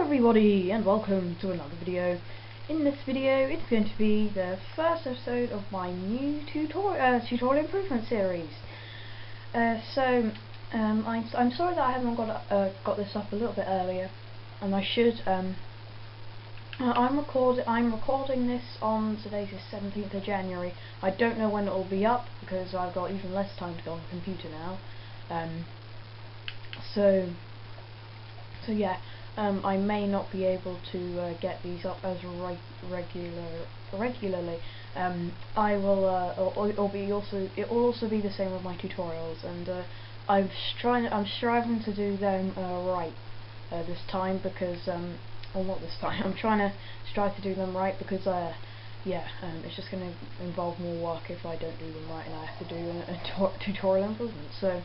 everybody, and welcome to another video. In this video, it's going to be the first episode of my new tutorial improvement series. I'm sorry that I haven't got this up a little bit earlier, and I should. I'm recording this on today's the 17th of January. I don't know when it will be up because I've got even less time to go on the computer now. So yeah. I may not be able to get these up as regularly. It will also be the same with my tutorials, and I'm striving to do them right this time because well, not this time. I'm trying to strive to do them right because it's just going to involve more work if I don't do them right, and I have to do a tutorial improvement. So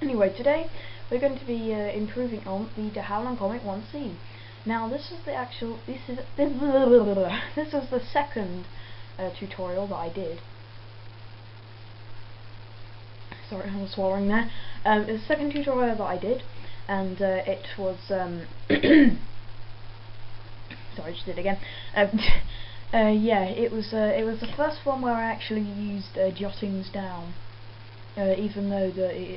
anyway, today we're going to be improving on the Havilland Comet 1C. Now this is the second tutorial that I did. Sorry, I was swallowing there. It's the second tutorial that I did, and it was sorry, I just did it again. It was the first one where I actually used jottings down. Even though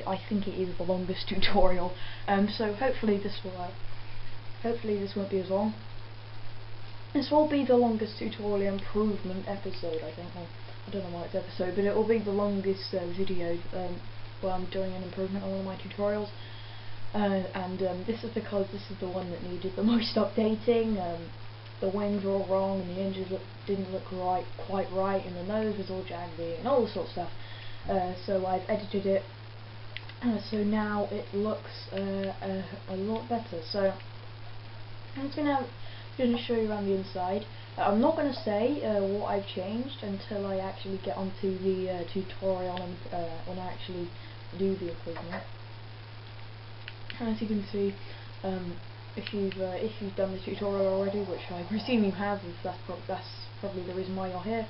I think it is the longest tutorial, so hopefully this won't be as long. This will be the longest tutorial improvement episode, I think. Well, I don't know why it's episode, but it will be the longest video where I'm doing an improvement on one of my tutorials. This is because this is the one that needed the most updating. The wings were all wrong, and the engines didn't look quite right, and the nose was all jaggedy, and all this sort of stuff. So I've edited it, so now it looks a lot better. So I'm just going to show you around the inside. I'm not going to say what I've changed until I actually get onto the tutorial and when I actually do the improvement. As you can see, if you've done the tutorial already, which I presume you have, that's probably the reason why you're here,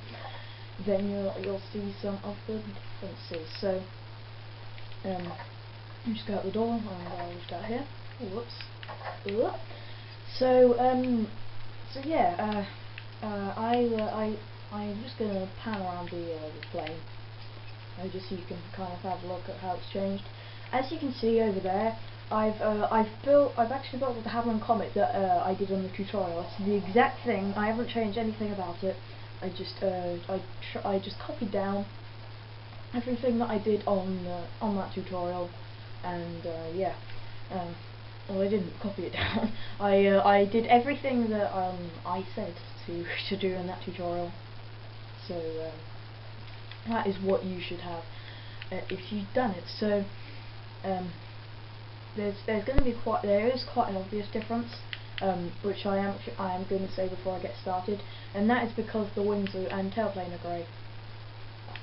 then you'll see some of the differences. So you just go out the door, and I'll just go out here. Oh, whoops. So yeah, I'm just gonna pan around the plane, just so you can kind of have a look at how it's changed. As you can see over there, I've actually built the Havilland Comet that I did on the tutorial. It's the exact thing. I haven't changed anything about it. I just copied down everything that I did on that tutorial, and well, I didn't copy it down. I did everything that I said to do in that tutorial. So that is what you should have if you've done it. So there is quite an obvious difference. Which I am going to say before I get started, and that is because the wings and tailplane are grey,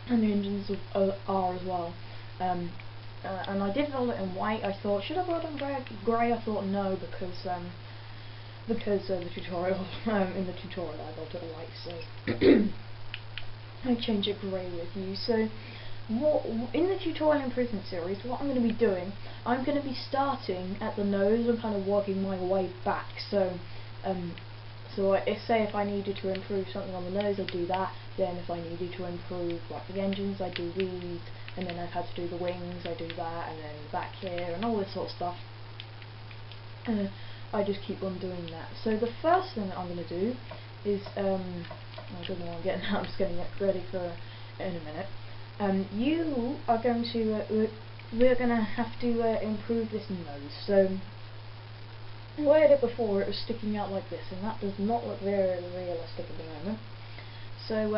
and the engines are as well. And I did build it in white. I thought, should I build it in grey? I thought no, because the tutorial in the tutorial I built it in white, so I change it grey with you. So in the tutorial improvement series, what I'm going to be doing, I'm going to be starting at the nose and kind of working my way back. So say if I needed to improve something on the nose, I'd do that. Then if I needed to improve like the engines, I'd do these. And then I've had to do the wings, I do that, and then back here and all this sort of stuff. I just keep on doing that. So the first thing that I'm going to do is I don't know what I'm getting at. I'm just getting it ready for in a minute. You are going to, we're going to have to improve this nose. So, I had it before, it was sticking out like this, and that does not look very realistic at the moment. So,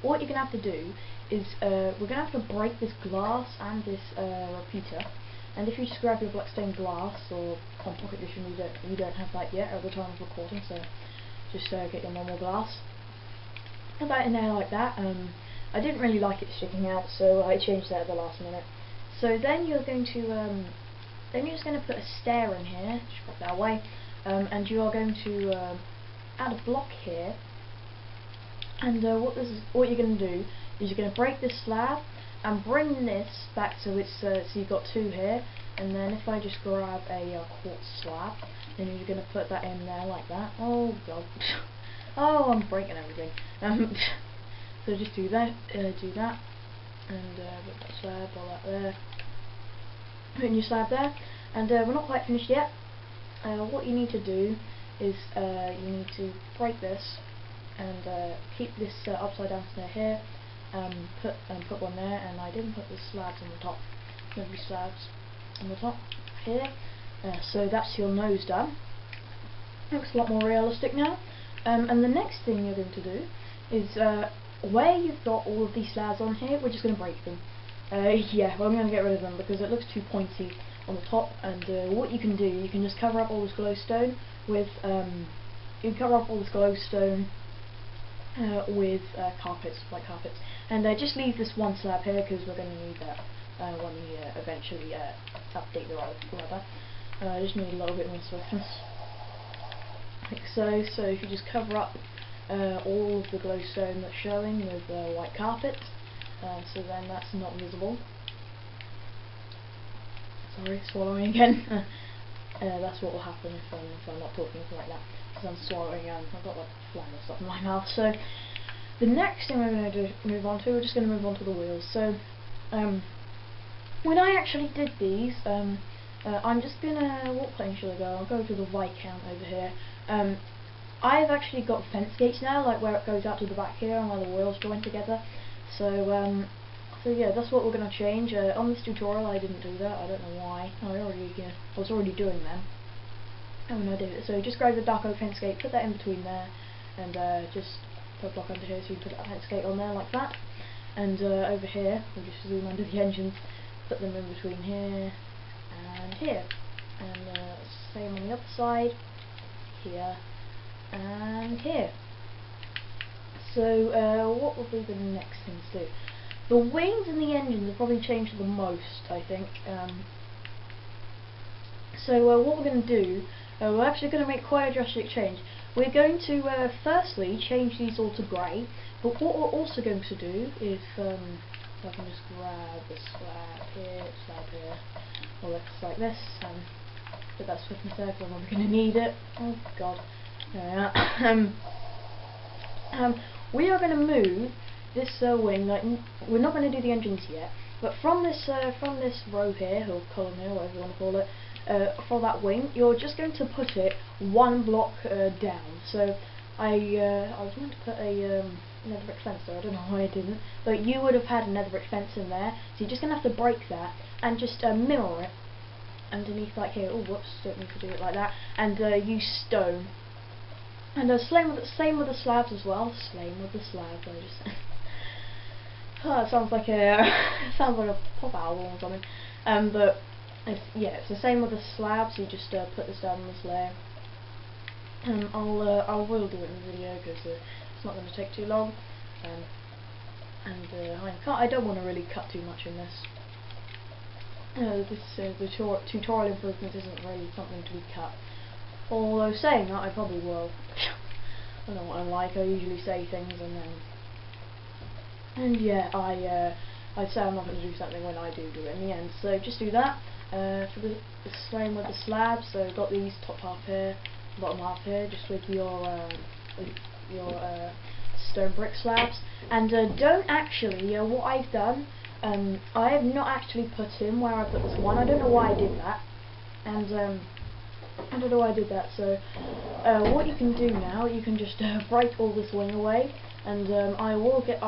what you're going to have to do is, we're going to have to break this glass and this repeater. And if you just grab your black stained glass, or on pocket edition, you don't have that yet at the time of recording, so just get your normal glass. Put that in there like that. I didn't really like it sticking out, so I changed that at the last minute. So then you're going to, then you're just going to put a stair in here, just put that away, and you are going to add a block here. And what you're going to do is you're going to break this slab and bring this back, so it's so you've got two here, and then if I just grab a quartz slab, then you're going to put that in there like that. Oh god. Oh, I'm breaking everything. So just do that, and put that slab, all that there. Put in your slab there, and we're not quite finished yet. What you need to do is you need to break this and keep this upside down snare here. Put one there, and I didn't put the slabs on the top. There'll be slabs on the top here. So that's your nose done. Looks a lot more realistic now. And the next thing you're going to do is where you've got all of these slabs on here, we're just going to break them. Yeah, well, I'm going to get rid of them because it looks too pointy on the top. And what you can do, you can just cover up all this glowstone with carpets, white carpets, and just leave this one slab here because we're going to need that when we eventually update the rubber. I just need a little bit more swiftness, like so. So if you just cover up all of the glowstone that's showing with white carpet, so then that's not visible. Sorry, swallowing again. That's what will happen if I'm not talking like that, because I'm swallowing and I've got like fly and stuff in my mouth. So the next thing we're going to move on to, we're just going to move on to the wheels. So when I actually did these, I'm just going to, what plane should I go? I'll go to the Viscount over here. I've actually got fence gates now, like where it goes out to the back here and where the wheels join together. So so yeah, that's what we're going to change. On this tutorial I didn't do that, I don't know why. I was already doing them when I did it. So just grab the dark oak fence gate, put that in between there, and just put a block under here so you put that fence gate on there like that. And over here, we'll just zoom under the engines, put them in between here and here. And same on the other side, here and here. So what will be the next thing to do? The wings and the engines have probably changed the most, I think. So what we're going to do, we're actually going to make quite a drastic change. We're going to firstly change these all to grey, but what we're also going to do is, if I can just grab the slab here, or looks like this, and put that swiftness there because I'm not going to need it. Oh god, there we are. We are going to move this wing, like, we're not going to do the engines yet, but from this row here, or column here, whatever you want to call it, for that wing, you're just going to put it one block down. So I was meant to put a nether brick fence there, I don't know why I didn't, but you would have had a nether brick fence in there, so you're just going to have to break that and just mirror it underneath, like here. Oh, whoops, don't need to do it like that. And use stone. And same with the slabs as well. Same with the slabs. I just oh, it sounds like a pop album or something. But it's the same with the slabs. You just put this down on this layer. I will do it in the video because it's not going to take too long. I don't want to really cut too much in this. The tutorial improvement isn't really something to be cut. Although saying that, I probably will. I don't know what I'm like. I usually say things and yeah, I say I'm not going to do something when I do it in the end. So just do that. For the same with the slabs. So I've got these top half here, bottom half here, just with your stone brick slabs. And don't actually. What I've done, I have not actually put in where I put this one. I don't know why I did that. And I don't know why I did that. So what you can do now, you can just break all this wing away, and I'll get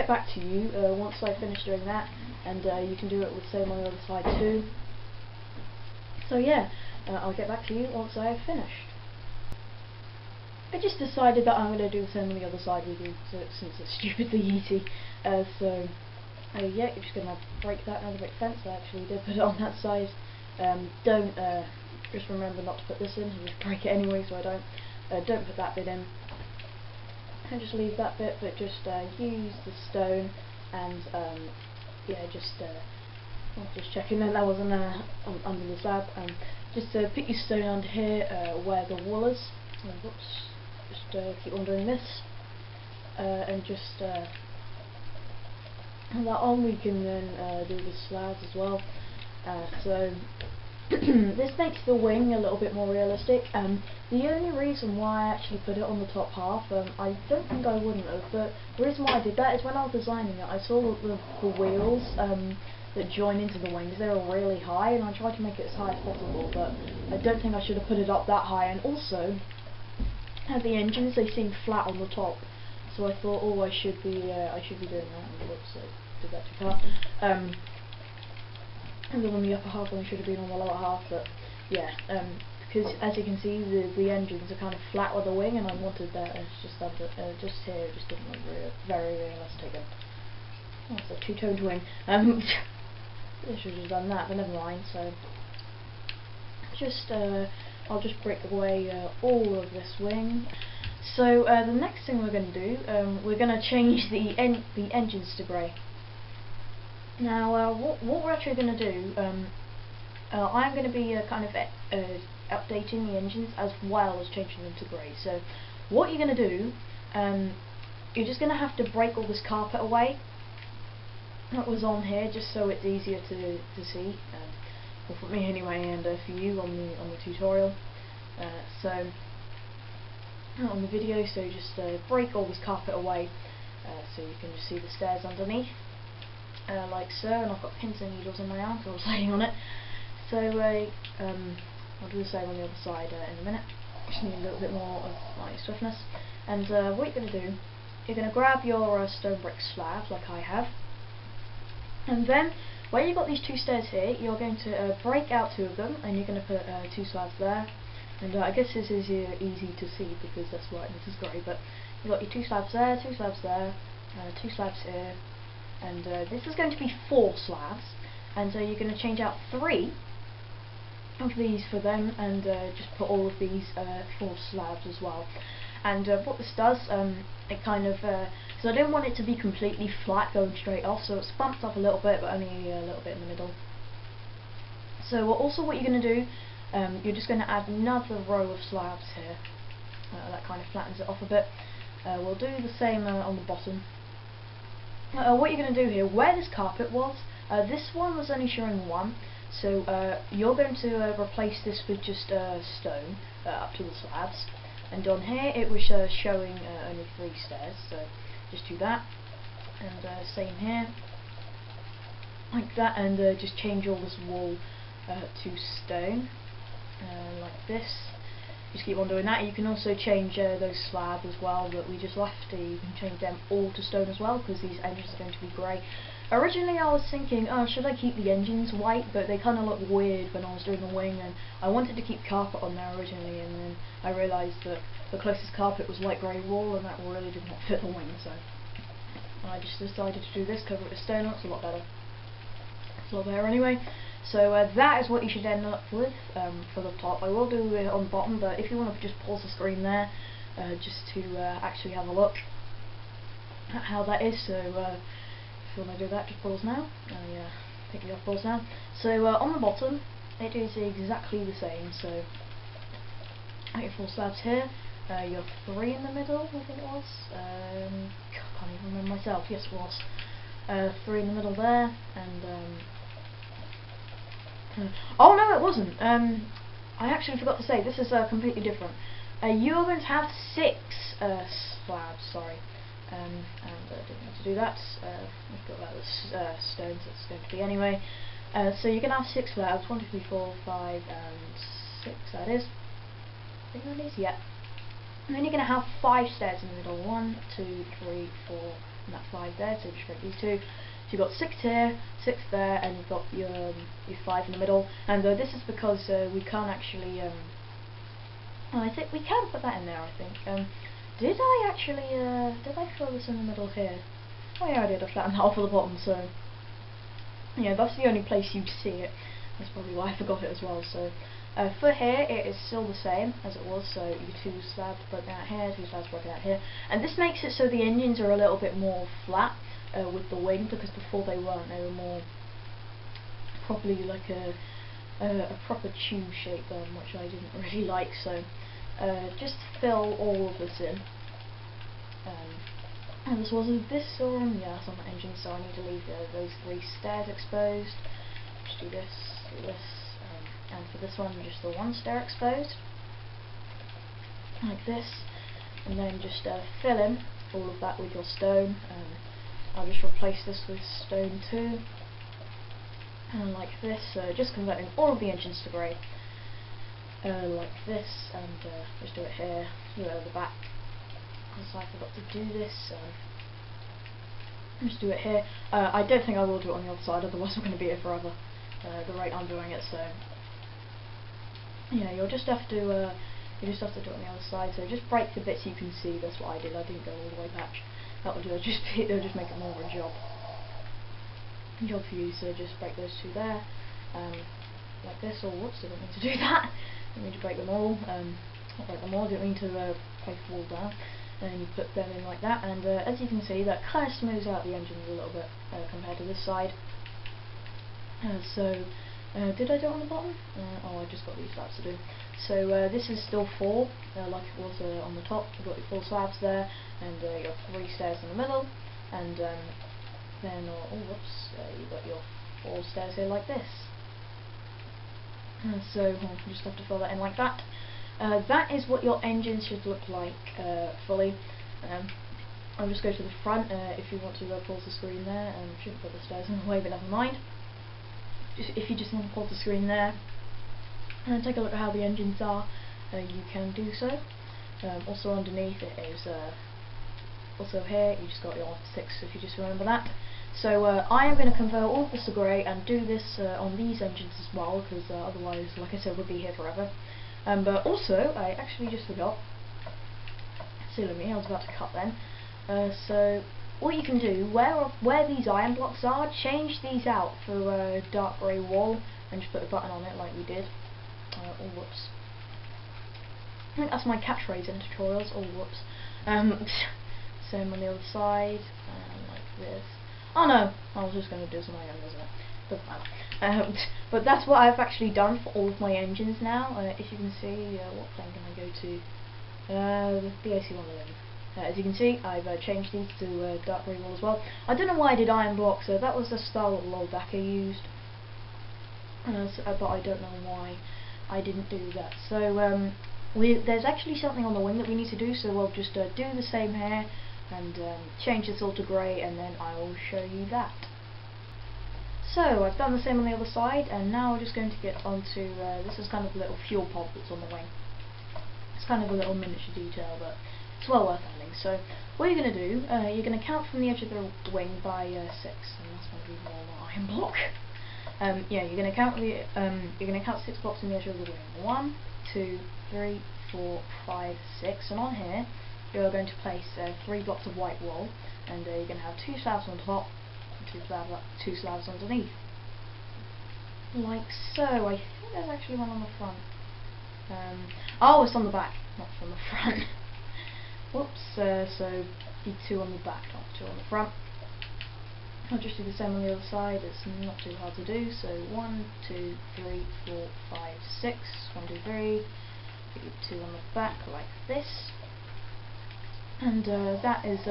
back to you once I finish doing that, and you can do it with same on the other side too. So yeah, I'll get back to you once I have finished. I just decided that I'm going to do the same on the other side with you, so since it's stupidly easy. Yeah, you're just going to break that nether brick fence. I actually did put it on that side. Just remember not to put this in, and just break it anyway, so I don't put that bit in. And just leave that bit, but just use the stone, and yeah, just checking that wasn't under the slab. Just put your stone under here where the wall is. Whoops. Just keep on doing this, and just that on. We can then do the slabs as well. So this makes the wing a little bit more realistic. The only reason why I actually put it on the top half, I don't think I wouldn't have, but the reason why I did that is when I was designing it, I saw the wheels that join into the wings, they were really high, and I tried to make it as high as possible, but I don't think I should have put it up that high. And also, at the engines, they seem flat on the top, so I thought, oh, I should be doing that. And whoops, I did that too far. And then on the upper half, when I should have been on the lower half, but yeah, because as you can see, the engines are kind of flat with the wing, and I wanted that. It's just under, just here, it just didn't look very realistic. Oh, it's a two-toned wing. I should have done that, but never mind. So I'll just break away all of this wing. So the next thing we're going to do, we're going to change the engines to grey. Now, what we're actually going to do, I'm going to be kind of updating the engines as well as changing them to grey. So what you're going to do, you're just going to have to break all this carpet away that was on here, just so it's easier to see, well, for me anyway, and for you on the tutorial. So on the video, so just break all this carpet away, so you can just see the stairs underneath, like so. And I've got pins and needles in my arm because I was laying on it. So I'll do the same on the other side in a minute. Just need a little bit more of my swiftness. And what you're going to do, you're going to grab your stone brick slabs like I have. And then, where you've got these two stairs here, you're going to break out two of them, and you're going to put two slabs there. And I guess this is easy to see because that's white and this is grey, but you've got your two slabs there, two slabs there, two slabs here, and this is going to be 4 slabs. And so you're going to change out 3 of these for them, and just put all of these 4 slabs as well. And what this does, it kind of, so I didn't want it to be completely flat going straight off, so it's bumped up a little bit, but only a little bit in the middle. So also what you're going to do, you're just going to add another row of slabs here. That kind of flattens it off a bit. We'll do the same on the bottom. What you're going to do here, where this carpet was, this one was only showing 1, so you're going to replace this with just stone up to the slabs. And on here it was showing only 3 stairs, so just do that, and same here, like that, and just change all this wall to stone, like this. Just keep on doing that. You can also change those slabs as well that we just left. You can change them all to stone as well, because these engines are going to be grey. Originally I was thinking, oh, should I keep the engines white, but they kind of look weird when I was doing the wing, and I wanted to keep carpet on there originally, and then I realised that the closest carpet was light grey wool, and that really did not fit the wing, so I just decided to do this, cover it with stone. Looks a lot better. It's a lot better anyway. So that is what you should end up with for the top. I will do it on the bottom, but if you want to just pause the screen there, just to actually have a look at how that is. So if you want to do that, just pause now. Yeah, I think you have pause now. So on the bottom, it is exactly the same. So your 4 slabs here, your 3 in the middle, I think it was. I can't even remember myself. Yes, it was 3 in the middle there, and oh no, it wasn't. I actually forgot to say, this is completely different. You're going to have 6 slabs, sorry. And I didn't need to do that. We've got that as stones, it's going to be anyway. So you're going to have 6 slabs, 1, 2, 3, 4, 5, and 6, that is. I think that is, yeah. And then you're going to have 5 stairs in the middle. 1, 2, 3, 4, and that 5 there, so just break these 2. So you've got 6 here, 6 there, and you've got your 5 in the middle. And this is because we can't actually, I think we can put that in there, I think. Did I actually, did I throw this in the middle here? Oh yeah, I did. I flattened that off at the bottom, so yeah, that's the only place you'd see it. That's probably why I forgot it as well. So for here, it is still the same as it was, so your 2 slabs broken out here, 2 slabs broken out here. And this makes it so the engines are a little bit more flat with the wing, because before they weren't. They were more probably like a proper tube shape, which I didn't really like. So just fill all of this in. And this wasn't this on, yeah, it's on the engine, so I need to leave those 3 stairs exposed. Just do this. do this, and for this one just the one stair exposed, like this, and then just fill in all of that with your stone. I'll just replace this with stone 2, and like this, just converting all of the engines to grey, like this, and just do it here, do it at the back, because I forgot to do this, just do it here. I don't think I will do it on the other side, otherwise we're going to be here forever, the rate I'm doing it, so yeah, you'll just have to do it on the other side, so just break the bits you can see. That's what I did, I didn't go all the way back. That will do it, it'll just make it more of a job for you, so just break those 2 there, like this, or whoops, I don't mean to do that, I mean to break them all, not break them all, I don't mean to place the wall down, and you put them in like that, and as you can see, that kind of smooths out the engines a little bit, compared to this side. Did I do it on the bottom? Oh, I just got these slabs to do. So this is still 4, like it was on the top. You've got your 4 slabs there, and your 3 stairs in the middle, and then, you've got your 4 stairs here like this. So you just have to fill that in like that. That is what your engine should look like fully. I'll just go to the front. If you want to pause the screen there, shouldn't put the stairs in the way, but never mind. If you just want to pause the screen there and take a look at how the engines are, you can do so. Also underneath it is also here you just got your 6, if you just remember that. So I am going to convert all of this to grey and do this on these engines as well, because otherwise, like I said, we'll be here forever. But also, I actually just forgot. Silly me, I was about to cut then. So what you can do, where these iron blocks are, change these out for a dark grey wall, and just put a button on it like we did. Oh whoops. I think that's my catchphrase in tutorials. Oh whoops. Same on the other side, like this. Oh no, I was just going to do some of my own, wasn't it? Doesn't matter. But that's what I've actually done for all of my engines now. If you can see, what plane can I go to? The AC-111. As you can see, I've changed these to dark grey wall as well. I don't know why I did iron blocks, that was the style that Loldacker used. But I don't know why I didn't do that. So there's actually something on the wing that we need to do, so we'll just do the same here, and change this all to grey, and then I will show you that. So I've done the same on the other side, and now we're just going to get onto, this is kind of a little fuel pod that's on the wing. It's kind of a little miniature detail, but it's well worth having. So what you're going to do, you're going to count from the edge of the wing by 6, and that's going to be more than iron block. Yeah, you're going to count 6 blocks in the edge of the wing. 1, 2, 3, 4, 5, 6, and on here you're going to place 3 blocks of white wool, and you're going to have 2 slabs on top and 2 slabs underneath, like so. I think there's actually one on the front. Oh, it's on the back, not from the front. Whoops. So need 2 on the back, not 2 on the front. I'll just do the same on the other side. It's not too hard to do. So 1, 2, 3, 4, 5, 6. 1, 2, 3. Put your 2 on the back like this. And that is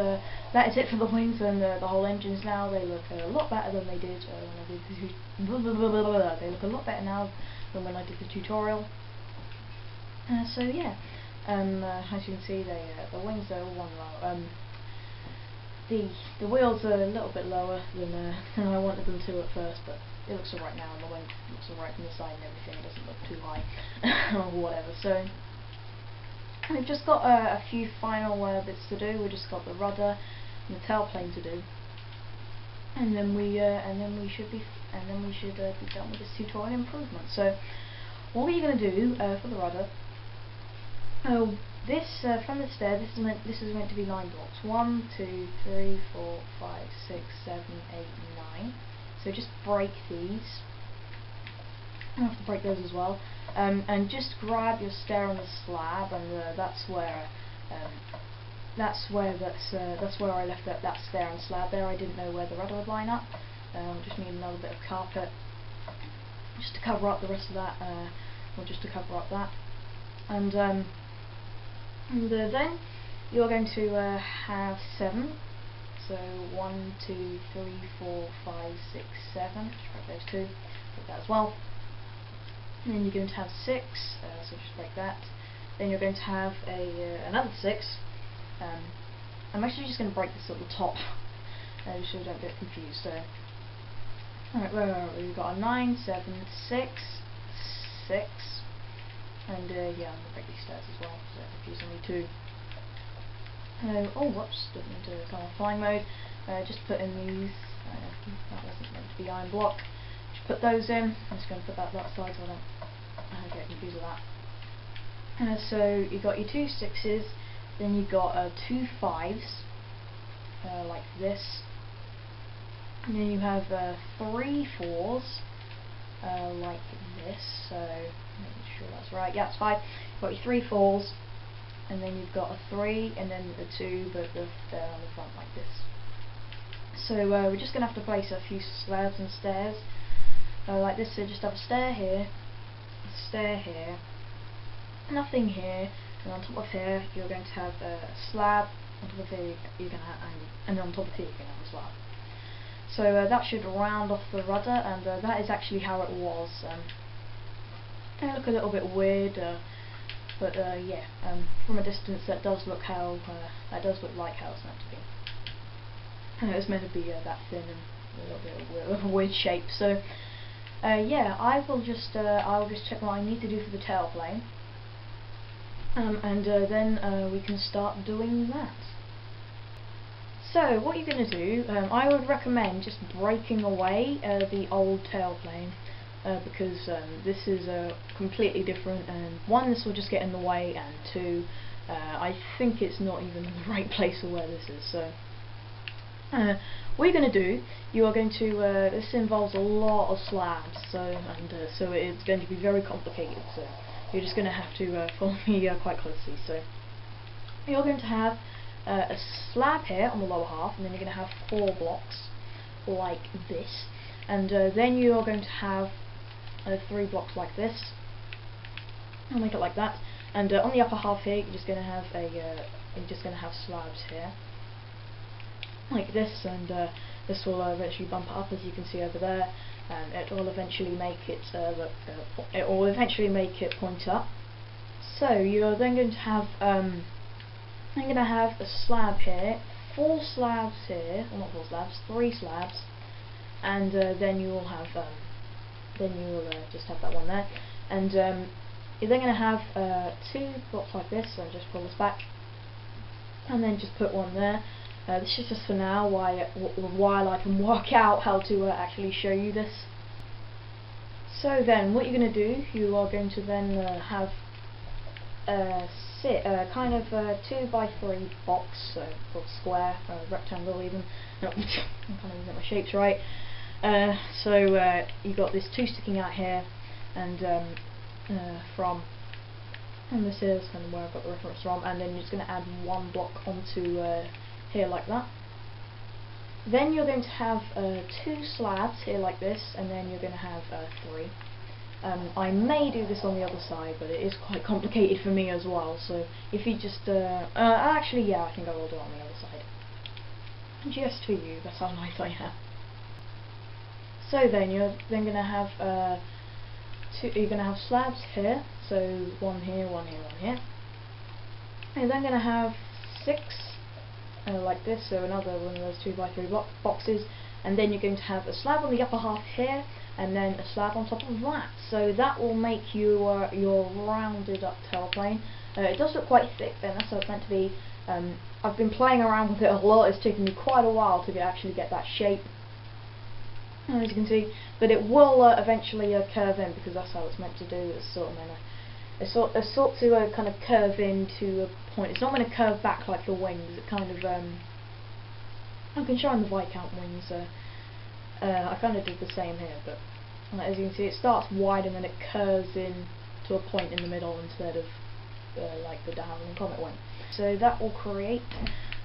it for the wings and the whole engines. Now they look a lot better than they did when I did the they look a lot better now than when I did the tutorial. So yeah, as you can see, the wings are all one low. The wheels are a little bit lower than I wanted them to at first, but it looks alright now, and the wing looks alright from the side and everything. It doesn't look too high or whatever. So we've just got a few final bits to do. We've just got the rudder and the tailplane to do, and then we should be done with this tutorial improvement. So what we're going to do for the rudder, from the stair, this is meant to be 9 blocks. 1, 2, 3, 4, 5, 6, 7, 8, 9. So just break these. I have to break those as well, and just grab your stair on the slab, and that's where I left that stair and slab there. I didn't know where the rudder would line up. Just need another bit of carpet just to cover up the rest of that, or just to cover up that, and then you're going to have 7. So 1, 2, 3, 4, 5, 6, 7. Just break those 2. Break that as well. And then you're going to have 6, so just break that. Then you're going to have another 6. I'm actually just going to break this at the top, just so you don't get confused. So, alright, we've got a 9, 7, 6, 6, and yeah, I'm going to break these stairs as well, so they're confusing me too. Oh, whoops, didn't mean to go on flying mode. Just put in these, that wasn't meant to be iron block. Just put those in. I'm just going to put that side so I don't get confused with that. So you got your 2 6s, then you got 2 5s, like this, and then you have 3 4s, like this. So make sure that's right. Yeah, it's 5. You've got your 3 4s, and then you've got a 3, and then a 2, but they're on the front like this. So we're just going to have to place a few slabs and stairs, like this. So just have a stair here, nothing here, and on top of here you're going to have a slab. On top of here you're going to have, and on top of here you're going to have a slab. So that should round off the rudder, and that is actually how it was. They look a little bit weird, but yeah, from a distance that does look like how it's meant to be. And it was meant to be that thin and a little bit of a weird shape. So yeah, I'll just check what I need to do for the tail plane, and then we can start doing that. So what you're going to do, I would recommend just breaking away the old tail plane, because this is completely different, and 1, this will just get in the way, and 2, I think it's not even in the right place for where this is. So what you're going to do, you are going to, this involves a lot of slabs, so it's going to be very complicated, so you're just going to have to follow me quite closely. So you're going to have a slab here on the lower half, and then you're going to have 4 blocks like this, and then you are going to have 3 blocks like this. I'll make it like that, and on the upper half here you're just going to have slabs here like this, and this will eventually bump it up, as you can see over there, and it will eventually make it point up. So you're then going to have a slab here, 4 slabs here, well, not 4 slabs, 3 slabs, and then you will have just have that one there, and you're then going to have 2 blocks like this. So just pull this back, and then just put one there. This is just for now, while I can work out how to actually show you this. So then, what you're going to do, you are going to then have kind of a 2 by 3 box, so called square, rectangle even. No, I'm kind of get my shapes right. So you got this 2 sticking out here, and this is kind of where I've got the reference from, and then you're just going to add 1 block onto here like that. Then you're going to have 2 slabs here like this, and then you're going to have 3. I may do this on the other side, but it is quite complicated for me as well, so if you just actually, yeah, I think I will do it on the other side, just for you. That's how nice I am. So then you're then going to have you're going to have slabs here, so 1 here, 1 here, 1 here. You're then going to have 6 like this, so another one of those 2 by 3 boxes, and then you're going to have a slab on the upper half here, and then a slab on top of that. So that will make your rounded up tail plane. It does look quite thick then, that's how it's meant to be. I've been playing around with it a lot. It's taken me quite a while to actually get that shape, as you can see, but it will eventually curve in, because that's how it's meant to do. It's sort of to kind of curve into a point. It's not going to curve back like the wings. It kind of I can show on the Viscount wings. I kind of did the same here, but as you can see, it starts wide and then it curves in to a point in the middle instead of like the Havilland Comet went. So that will create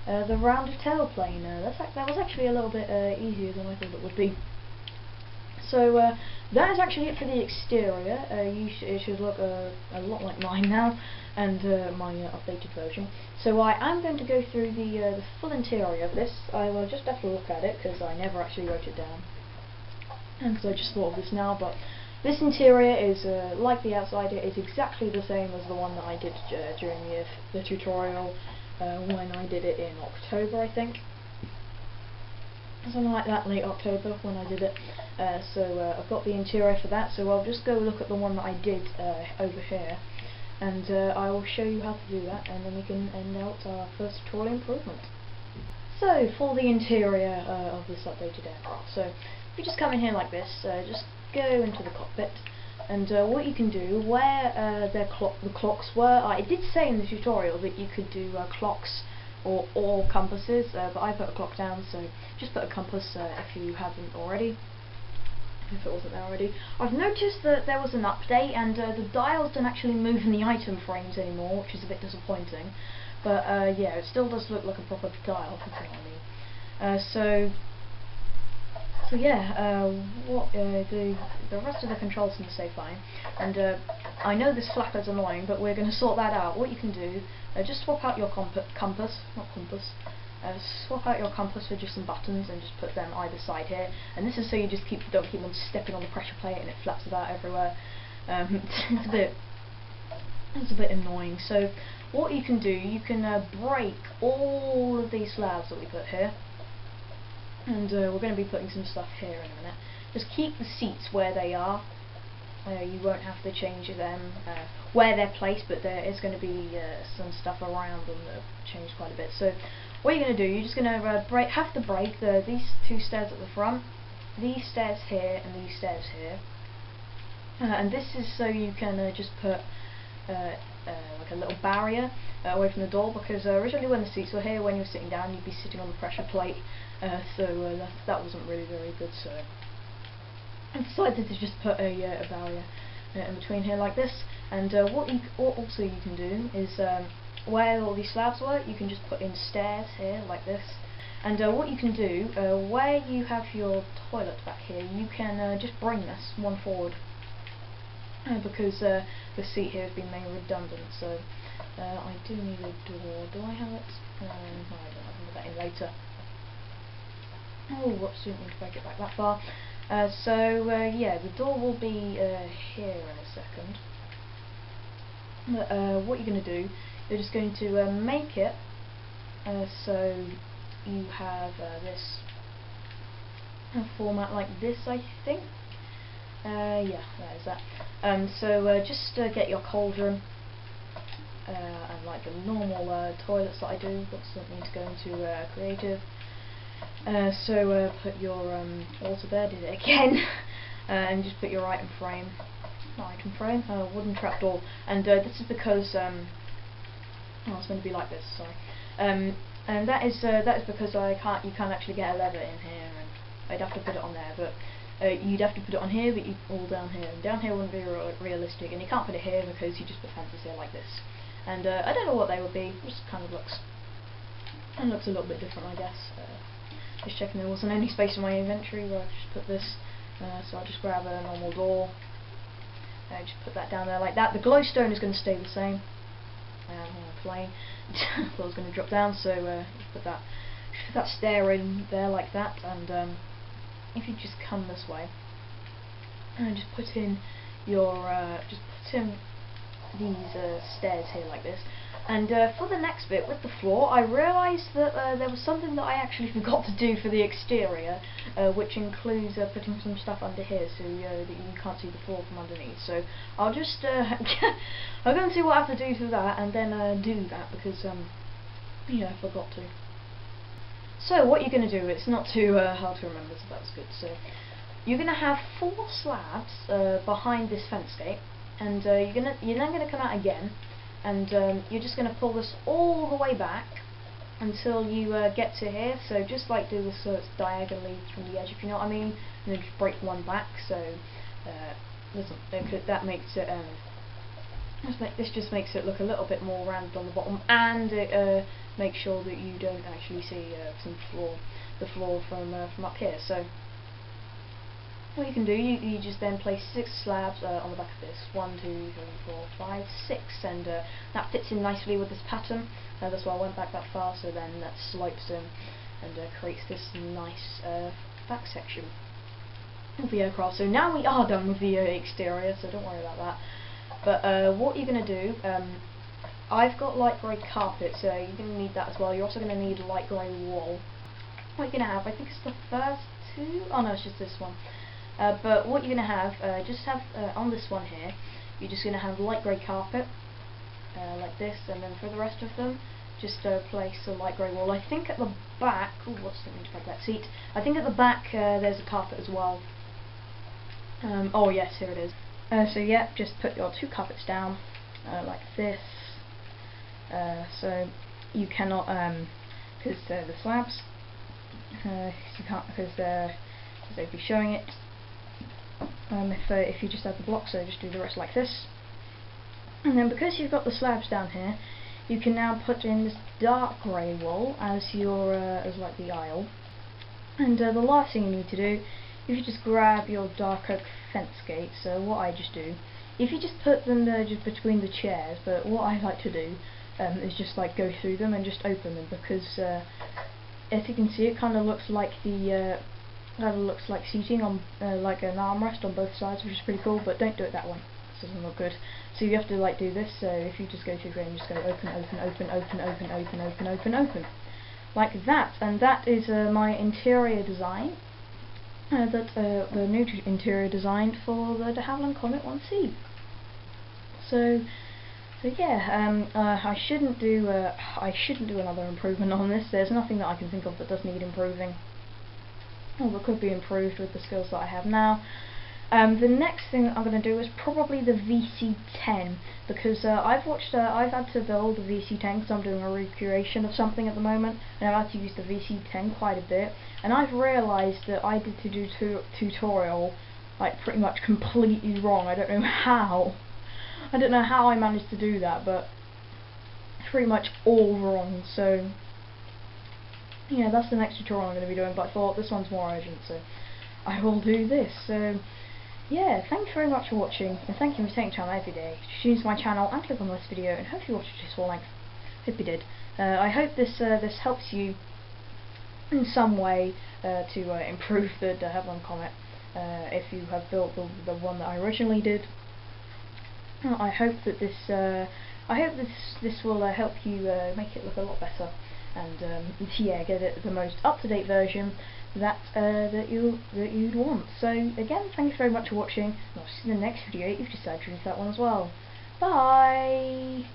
the rounded tail plane. That was actually a little bit easier than I thought it would be. So that is actually it for the exterior. It should look a lot like mine now, and my updated version. So I am going to go through the full interior of this. I will just have to look at it, because I never actually wrote it down, and because I just thought of this now. But This interior is, like the outside, it is exactly the same as the one that I did during the tutorial when I did it in October, I think. Something like that, late October when I did it. So I've got the interior for that, so I'll just go look at the one that I did over here, and I will show you how to do that, and then we can end out our first tutorial improvement. So for the interior of this updated aircraft, so you just come in here like this, just go into the cockpit, and what you can do, where the clocks were, I did say in the tutorial that you could do clocks or compasses, but I put a clock down, so just put a compass if you haven't already, if it wasn't there already. I've noticed that there was an update, and the dials don't actually move in the item frames anymore, which is a bit disappointing, but yeah, it still does look like a proper dial, if you know what I mean. So yeah, the rest of the controls seem to stay fine, and I know this flapper's annoying, but we're going to sort that out. What you can do, just swap out your swap out your compass for just some buttons, and just put them either side here. And this is so you just don't keep on stepping on the pressure plate and it flaps about everywhere. It's a bit annoying. So what you can do, you can break all of these slabs that we put here. And we're going to be putting some stuff here in a minute. Just keep the seats where they are. You won't have to change them where they're placed, but there is going to be some stuff around them that have changed quite a bit. So what you're going to do, you're just going to have to break these two stairs at the front, these stairs here, and these stairs here. And this is so you can just put like a little barrier away from the door, because originally when the seats were here, when you were sitting down, you'd be sitting on the pressure plate, so that wasn't really very good. So I decided to just put a barrier in between here like this. And what also you can do is where all these slabs were, you can just put in stairs here like this. And what you can do, where you have your toilet back here, you can just bring this one forward. Because the seat here has been made redundant, so I do need a door. Do I have it? No, I don't. I can put that in later. Oh, whoops, didn't mean to break it back that far. So yeah, the door will be here in a second. But what you're going to do, you're just going to make it so you have this format like this, I think. Yeah, that is that. So just get your cauldron and like the normal toilets that I do, but don't need to go into creative. So put your water there, did it again, and just put your item frame, wooden trapdoor, and this is because oh, it's going to be like this. Sorry, and that is because you can't actually get a lever in here, and I'd have to put it on there, but. You'd have to put it on here, but all down here. And down here wouldn't be realistic, and you can't put it here because you just put fences here like this. And I don't know what they would be. It just kind of looks a little bit different, I guess. Just checking there wasn't any space in my inventory where I just put this. So I'll just grab a normal door. Just put that down there like that. The glowstone is going to stay the same. Plain. Thought it was going to drop down, so put that stair in there like that, and. If you just come this way and just put in your these stairs here like this, and for the next bit with the floor, I realised that there was something that I actually forgot to do for the exterior, which includes putting some stuff under here so that you can't see the floor from underneath. So I'll just I'll go and see what I have to do for that, and then do that, because yeah, I forgot to. So what you're going to do, it's not too hard to remember, so that's good. So you're going to have 4 slabs behind this fence gate, and you're then going to come out again, and you're just going to pull this all the way back until you get to here. So just like do this so it's diagonally from the edge, if you know what I mean, and then just break one back. So that makes it this just makes it look a little bit more rounded on the bottom, and it makes sure that you don't actually see the floor from up here. So what you can do, you just then place 6 slabs on the back of this. 1, 2, 3, 4, 5, 6, and that fits in nicely with this pattern. That's why I went back that far, so then that slopes in and creates this nice back section. of the aircraft. So now we are done with the exterior, so don't worry about that. But what you're going to do, I've got light grey carpet, so you're going to need that as well. You're also going to need a light grey wall. What you're going to have, I think it's the first two, oh no, it's just this one. But what you're going to have, just have on this one here, you're just going to have light grey carpet, like this, and then for the rest of them, just place a light grey wall. I think at the back, oh, what's something to grab that seat? I think at the back there's a carpet as well. Oh yes, here it is. So yeah, just put your two carpets down, like this. So you cannot, because the slabs, you can't, because they'd be showing it. If you just have the blocks, so just do the rest like this. And then because you've got the slabs down here, you can now put in this dark grey wall as your as like the aisle. And the last thing you need to do, if you just grab your dark oak fence gates, so what I just do, if you just put them there just between the chairs, but what I like to do is just like go through them and just open them, because as you can see, it kind of looks like the looks like seating on like an armrest on both sides, which is pretty cool. But don't do it that way. This doesn't look good. So you have to like do this. So if you just go through and just go open, open, open, open, open, open, open, open, open, like that. And that is my interior design. The new interior design for the de Havilland Comet 1C. So yeah, I shouldn't do another improvement on this. There's nothing that I can think of that does need improving, or that could be improved with the skills that I have now. The next thing that I'm going to do is probably the VC10, because I've had to build the VC10 because I'm doing a recreation of something at the moment, and I've had to use the VC10 quite a bit, and I've realised that I did to do tutorial like pretty much completely wrong. I don't know how. I don't know how I managed to do that, but pretty much all wrong. So yeah, that's the next tutorial I'm going to be doing, but I thought this one's more urgent, so I will do this. So yeah, thanks very much for watching, and thank you for taking time every day to tune to my channel and click on this video, and hope you watched it to full length. Hope you did. I hope this helps you in some way to improve the de Havilland Comet. If you have built the one that I originally did, I hope that this will help you make it look a lot better, and yeah, get it the most up-to-date version that you'd want. So again, thanks very much for watching, and I'll see you in the next video if you decide to use that one as well. Bye!